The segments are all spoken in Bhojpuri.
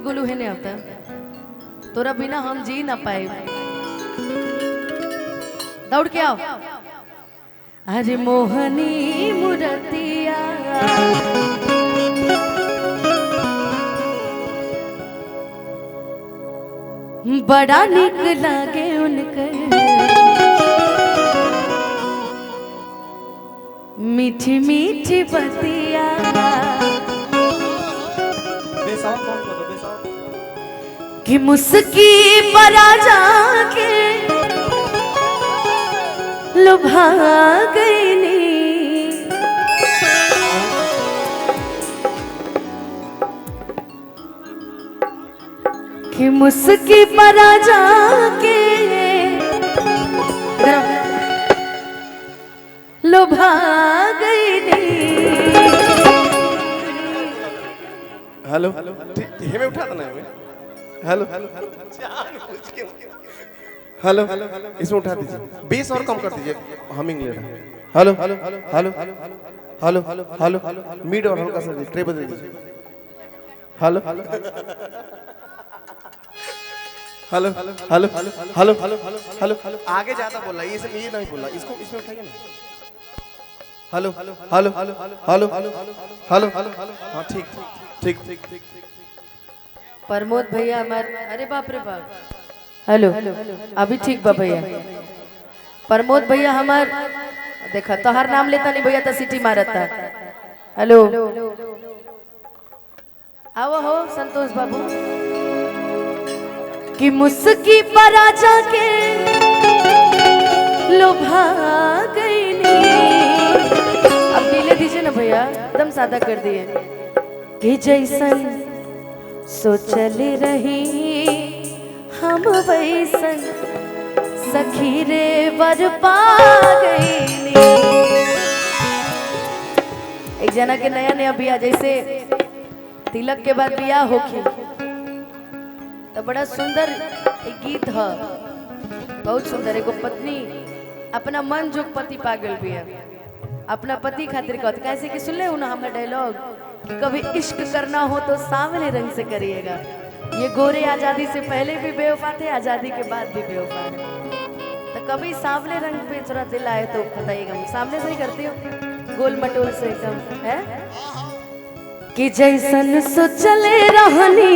गोलू है नहीं आता तोरा बिना हम जी ना पाए। दौड़ के आओ। अरे मोहनी मुरतिया बड़ा निक लागे उनकर मीठी मीठी बतिया कि मुस्की परा जाके लुभा गई नी कि मुस्की परा जाके लुभा गई नी। हेलो हमें उठा देना है। हेलो हेलो इसमें उठा दीजिए, बेस और कम कर दीजिए, हमिंग ले रहा है। Hello hello hello hello hello hello mid और हल्का सा ट्रेबल दे दीजिए। Hello hello hello hello hello hello hello आगे ज्यादा बोला, ये नहीं बोला, इसको इसमें उठाइए ना। Hello hello hello hello hello hello हाँ ठीक ठीक ठीक ठीक। प्रमोद भैया हमारे, अरे बाप रे बाप, हेलो अभी ठीक बा भैया। प्रमोद भैया हमार देखा तो हर नाम लेता नहीं भैया तो सिटी मारता। हेलो आओ हो संतोष बाबू कि मुस्की पर आ जाके लुभा गई नी। अब नीले दीजिए ना भैया, एकदम सादा कर दिए कि जैसन सोचल रही हम वैसन सखी रे वर पा गई। एक जना के नया नया बिया जैसे तिलक के बाद बिया होखी तो बड़ा सुंदर एक गीत है, बहुत सुंदर। एगो पत्नी अपना मन जो पति पागल बिया अपना पति खातिर कहत, कैसे कि सुन ले ना हमारा डायलॉग कि कभी इश्क करना हो तो सांवले रंग से करिएगा। ये गोरे आजादी से पहले भी बेवफा थे, आजादी के बाद भी बेवफा है। तो कभी सांवले रंग पे थोड़ा दिल आए तो बताइएगा। सामने से ही करती हो गोल मटोल से एकदम है कि जैसन सोचले रहनी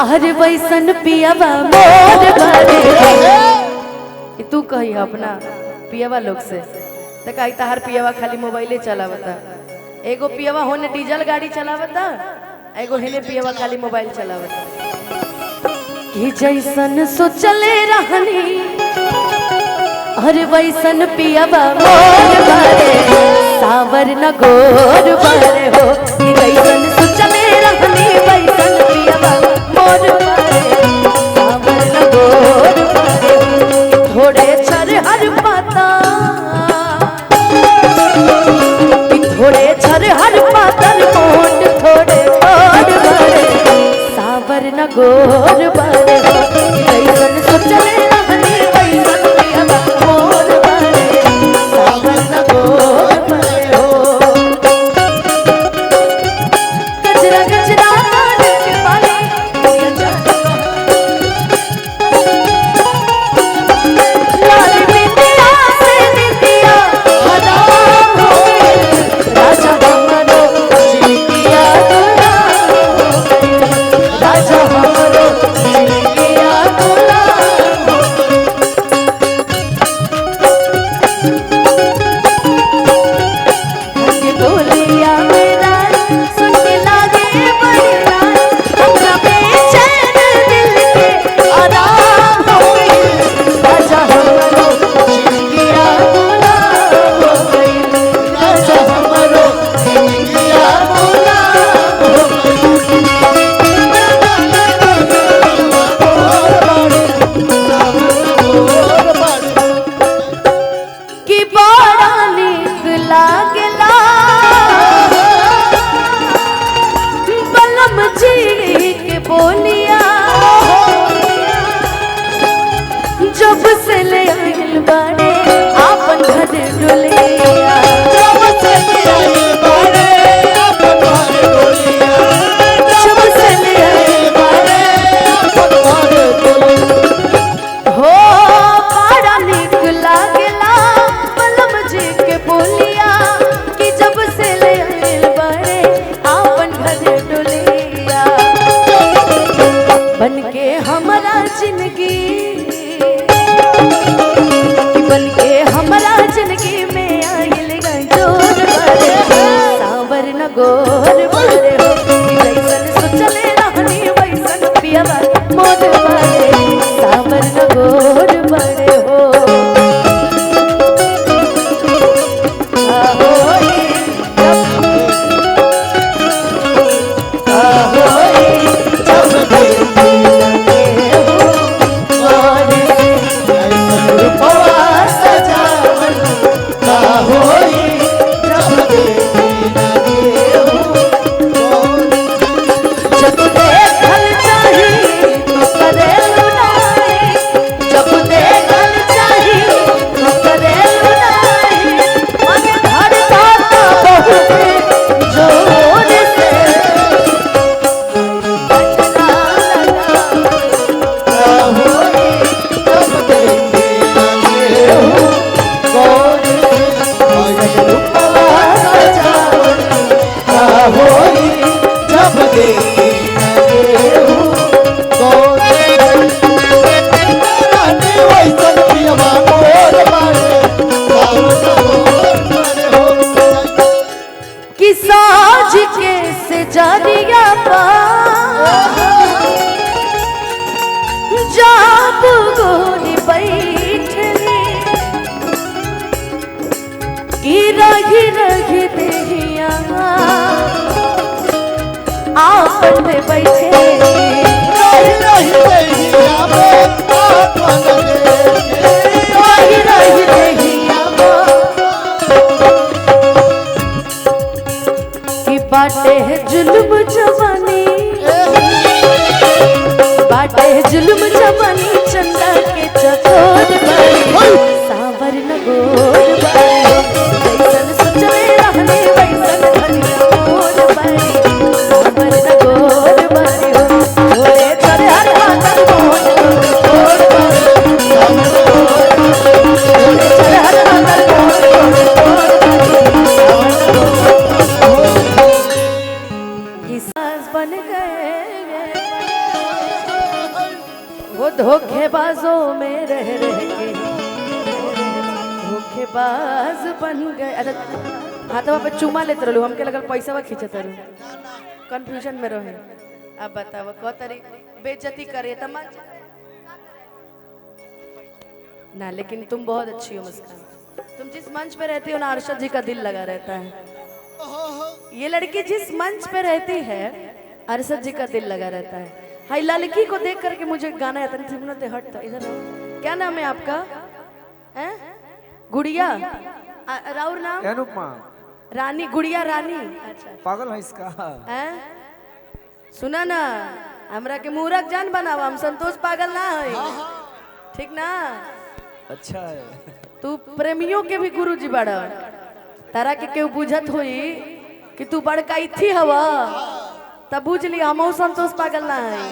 अरे वैसन पियावा मोर बारे। तू कही अपना पियावा लोग से तो कही हर पियावा खाली मोबाइले चलावता, एगो पियावा होने डीजल गाड़ी चलावता, एगो हेने पियावा खाली मोबाइल चलावता। कि जैसन सोचले रहनी अरे वैसन पियावा मोर बारे सावर न गोर बारे हो। कि जैसन सोचले रहनी वैसन पियावा मोर बारे सावर न गोर बारे। थोड़े छर हर पाता थोड़े छर हर पातर मोट थोड़े और बारे सावर न गोर बारे हो। कैसन सोचले रहनी वैसन पियावा मोर बारे सावर न गोर बारे हो। गजरा गजरा कान के बाली लाल बिंदिया से बिंदिया हराम हो गई। राजा हमरो जिंदगिया गुलाम हो गई। राजा हमरो आज के से जारिया पा जाब गोरी बैठली की रही रही देहिया आपन में बैठे रही रही देहिया की बाटे है जुल्म जवानी बाटे है जुल्म जवानी चंदा के चकोर बाई सावर न गोर बाई वैसन सोचले रहने वैसन धनिया मोर बाई सावर न गोर बाई ओरे चले हर हाथ मोर गोर बाई ओरे चले हर हाथ मोर की सास बन गए वो धोखेबाजों में रह के धोखेबाज बन गए। अरे हाथवा पे चुमा लेते रहलू हमके लगल पैसा खींचत रहलू कंफ्यूजन में रहे। अब बताओ को तरी बेइज्जती करे त ना, लेकिन तुम बहुत अच्छी हो मुस्कान। तुम जिस मंच पे रहती हो ना अरशद जी का दिल लगा रहता है। ये लड़की जिस मंच पे रहती है अरशद जी का दिल लगा रहता है। हाय लड़की को देख करके मुझे गाना आता नहीं। हट था इधर। क्या नाम है आपका? हैं? गुड़िया राउर नाम? अनुपमा रानी गुड़िया रानी। अच्छा पागल है इसका। हैं? सुना ना हमरा के मूरख जान बनावा हम संतोष पागल ना है ठीक ना। अच्छा है तू प्रेमियों के भी गुरु जी बड़ा तारा के केहू बुझत हुई कि तू बड़का थी हवा तब बुझ ली हम संतोष पागल ना है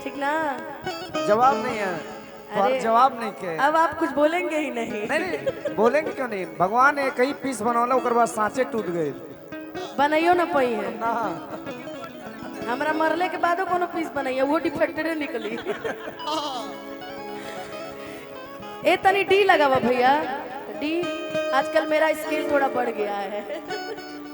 ठीक ना। जवाब नहीं है तो आप जवाब नहीं के। अब आप कुछ बोलेंगे ही नहीं। नहीं बोलेंगे क्यों नहीं। भगवान ने कई पीस बनौला ओकर बाद सांचे टूट गए बनाइयो ना पई है ना। हमरा मरले के बादो कोनो पीस बनाइए वो डिफेक्टेड निकली। ए तनी डी लगावा भैया डी। आजकल मेरा स्किल थोड़ा बढ़ गया है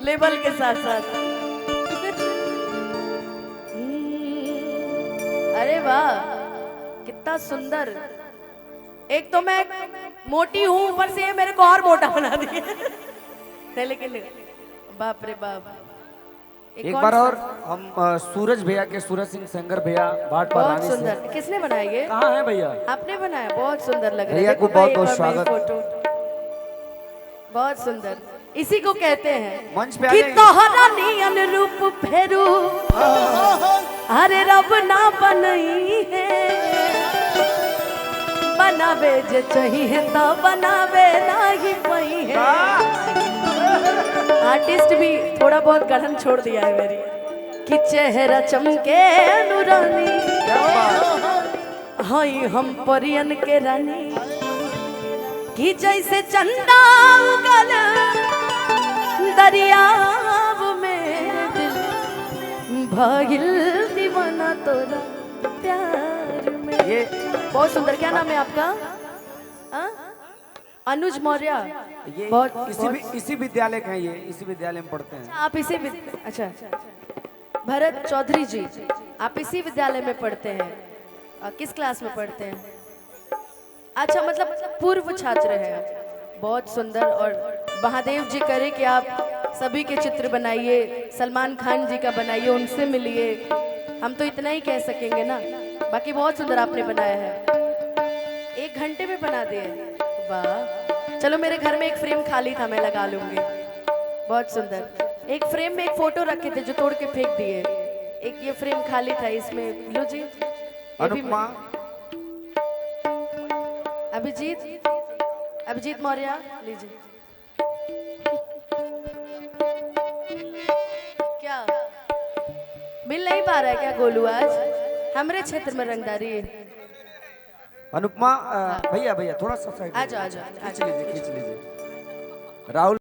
लेवल के साथ साथ। अरे वाह कितना सुंदर। एक तो मैं मोटी हूं ऊपर से ये मेरे को और मोटा बना दिया। नहीं लेकिन बाप रे बाप। एक बार और हम सूरज भैया के सूरज सिंह सेंगर भैया भाट पर बहुत सुंदर। किसने बनाया ये? कहाँ है भैया? आपने बनाया। बहुत सुंदर लग रहा है भैया को बहुत बहुत स्वागत। बहुत सुंदर। इसी को कहते हैं मंच पे कि तोहरा नियन रूप फेरू अरे रब ना बनई है बनावे जे चाहिए तो बनावे नहीं पई है। आर्टिस्ट भी थोड़ा बहुत गढ़न छोड़ दिया है मेरी कि चेहरा चमके नूरानी हाय हम परियन के रानी कि जैसे चंदा उगल दरियाव में दिल भागिल दीवाना तोरा प्यार में। ये बहुत सुंदर। क्या नाम है आपका? अनुज मौर्य। ये बहुत इसी विद्यालय के हैं। ये इसी विद्यालय में पढ़ते हैं। आप इसी अच्छा भरत चौधरी जी आप इसी विद्यालय में पढ़ते हैं। किस क्लास में पढ़ते हैं? अच्छा मतलब पूर्व छात्र हैं। बहुत सुंदर। और महादेव जी करे कि आप सभी के चित्र बनाइए। सलमान खान जी का बनाइए उनसे मिलिए। हम तो इतना ही कह सकेंगे ना। बाकी बहुत सुंदर आपने बनाया है। 1 घंटे में बना दिए। वाह। चलो मेरे घर में एक फ्रेम खाली था मैं लगा लूंगी। बहुत सुंदर। एक फ्रेम में एक फोटो रखे थे जो तोड़ के फेंक दिए। एक ये फ्रेम खाली था इसमें लो जी। अनुपमा अभिजीत मौर्य लीजिए। क्या मिल नहीं पा रहा है क्या गोलू आज? हमरे क्षेत्र में रंगदारी। अनुपमा भैया थोड़ा सा साइड आ जाओ खींच लीजिए राहुल।